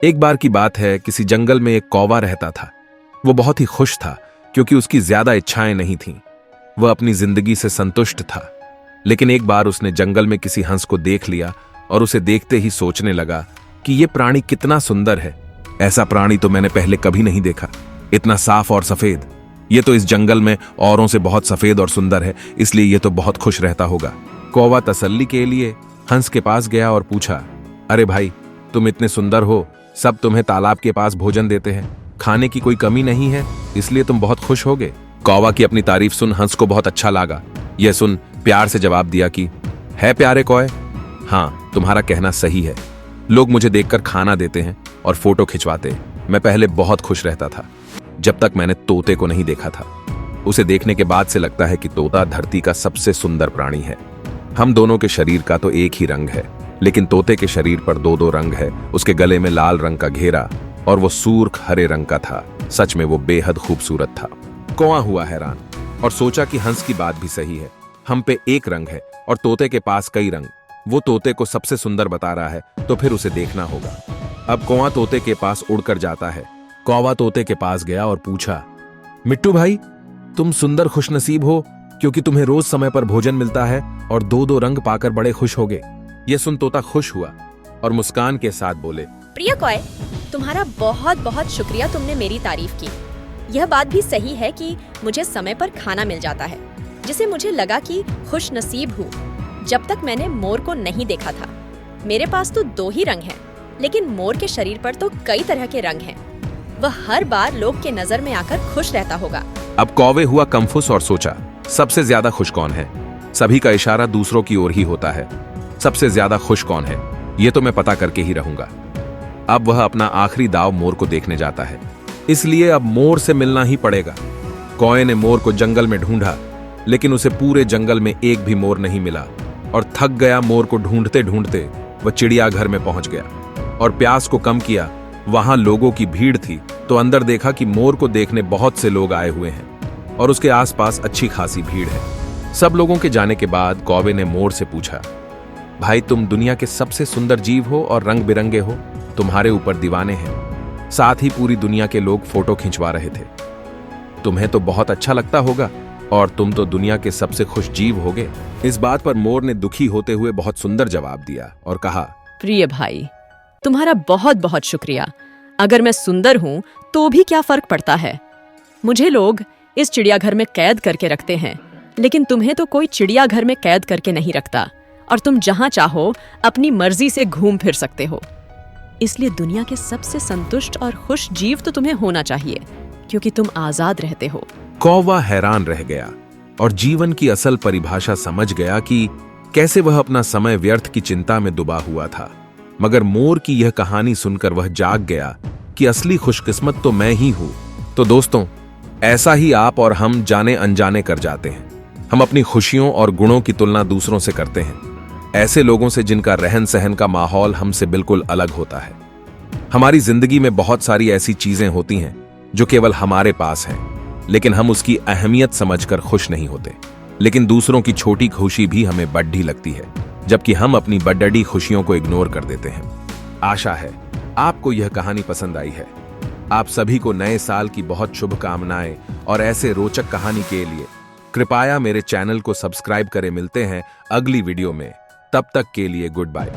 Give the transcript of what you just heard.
एक बार की बात है, किसी जंगल में एक कौवा रहता था। वो बहुत ही खुश था क्योंकि उसकी ज्यादा इच्छाएं नहीं थीं। वह अपनी जिंदगी से संतुष्ट था। लेकिन एक बार उसने जंगल में किसी हंस को देख लिया और उसे देखते ही सोचने लगा कि यह प्राणी कितना सुंदर है। ऐसा प्राणी तो मैंने पहले कभी नहीं देखा, इतना साफ और सफेद। ये तो इस जंगल में औरों से बहुत सफेद और सुंदर है, इसलिए ये तो बहुत खुश रहता होगा। कौवा तसल्ली के लिए हंस के पास गया और पूछा, अरे भाई, तुम इतने सुंदर हो, सब तुम्हें तालाब के पास भोजन देते हैं, खाने की कोई कमी नहीं है, इसलिए तुम बहुत खुश होगे। कौवा की अपनी तारीफ सुन हंस को बहुत अच्छा लगा। यह सुन प्यार से जवाब दिया कि है प्यारे कौए, हाँ, तुम्हारा कहना सही है। लोग मुझे देखकर खाना देते हैं और फोटो खिंचवाते हैं। मैं पहले बहुत खुश रहता था, जब तक मैंने तोते को नहीं देखा था। उसे देखने के बाद से लगता है कि तोता धरती का सबसे सुंदर प्राणी है। हम दोनों के शरीर का तो एक ही रंग है, लेकिन तोते के शरीर पर दो दो रंग है। उसके गले में लाल रंग का घेरा और वो सूर्ख हरे रंग का था। सच में वो बेहद खूबसूरत था। कौवा हुआ हैरान और सोचा कि हंस की बात भी सही है। हम पे एक रंग है और तोते के पास कई रंग। वो तोते को सबसे सुंदर बता रहा है, तो फिर उसे देखना होगा। अब कौवा तोते के पास उड़कर जाता है। कौवा तोते के पास गया और पूछा, मिट्टू भाई, तुम सुंदर खुशनसीब हो क्योंकि तुम्हें रोज समय पर भोजन मिलता है और दो दो रंग पाकर बड़े खुश होगे। यह सुन तोता खुश हुआ और मुस्कान के साथ बोले, प्रिय कौए, तुम्हारा बहुत बहुत शुक्रिया, तुमने मेरी तारीफ की। यह बात भी सही है कि मुझे समय पर खाना मिल जाता है, जिसे मुझे लगा कि खुश नसीब हूँ। जब तक मैंने मोर को नहीं देखा था। मेरे पास तो दो ही रंग हैं, लेकिन मोर के शरीर पर तो कई तरह के रंग हैं। वह हर बार लोग के नजर में आकर खुश रहता होगा। अब कौवे हुआ कंफ्यूज और सोचा, सबसे ज्यादा खुश कौन है? सभी का इशारा दूसरों की ओर ही होता है। सबसे ज्यादा खुश कौन है, ये तो मैं पता करके ही रहूंगा। अब वह अपना आखिरी दाव मोर को देखने जाता है, इसलिए अब मोर से मिलना ही पड़ेगा। कौवे ने मोर को जंगल में ढूंढा, लेकिन उसे पूरे जंगल में एक भी मोर नहीं मिला और थक गया मोर को ढूंढते ढूंढते वह चिड़ियाघर में पहुंच गया और प्यास को कम किया। वहां लोगों की भीड़ थी, तो अंदर देखा कि मोर को देखने बहुत से लोग आए हुए हैं और उसके आसपास अच्छी खासी भीड़ है। सब लोगों के जाने के बाद कौवे ने मोर से पूछा, भाई, तुम दुनिया के सबसे सुंदर जीव हो और रंग बिरंगे हो, तुम्हारे ऊपर दीवाने हैं। साथ ही पूरी दुनिया के लोग फोटो खिंचवा रहे थे। तुम्हें तो बहुत अच्छा लगता होगा और तुम तो दुनिया के सबसे खुश जीव होगे। इस बात पर मोर ने दुखी होते हुए बहुत सुंदर जवाब दिया और कहा, प्रिय भाई, तुम्हारा बहुत बहुत शुक्रिया। अगर मैं सुंदर हूँ तो भी क्या फर्क पड़ता है? मुझे लोग इस चिड़ियाघर में कैद करके रखते हैं, लेकिन तुम्हें तो कोई चिड़ियाघर में कैद करके नहीं रखता और तुम जहां चाहो अपनी मर्जी से घूम फिर सकते हो। इसलिए दुनिया के सबसे संतुष्ट और खुश जीव तो तुम्हें होना चाहिए, क्योंकि तुम आजाद रहते हो। कौवा हैरान रह गया और जीवन की असल परिभाषा समझ गया कि कैसे वह अपना समय व्यर्थ की चिंता में डूबा हुआ था। मगर मोर की यह कहानी सुनकर वह जाग गया कि असली खुशकिस्मत तो मैं ही हूं। तो दोस्तों, ऐसा ही आप और हम जाने अनजाने कर जाते हैं। हम अपनी खुशियों और गुणों की तुलना दूसरों से करते हैं, ऐसे लोगों से जिनका रहन सहन का माहौल हमसे बिल्कुल अलग होता है। हमारी जिंदगी में बहुत सारी ऐसी चीजें होती हैं जो केवल हमारे पास हैं, लेकिन हम उसकी अहमियत समझकर खुश नहीं होते। लेकिन दूसरों की छोटी खुशी भी हमें बड़ी लगती है, जबकि हम अपनी बड़ी खुशियों को इग्नोर कर देते हैं। आशा है आपको यह कहानी पसंद आई है। आप सभी को नए साल की बहुत शुभकामनाएं और ऐसे रोचक कहानी के लिए कृपया मेरे चैनल को सब्सक्राइब करें। मिलते हैं अगली वीडियो में, तब तक के लिए गुड बाय।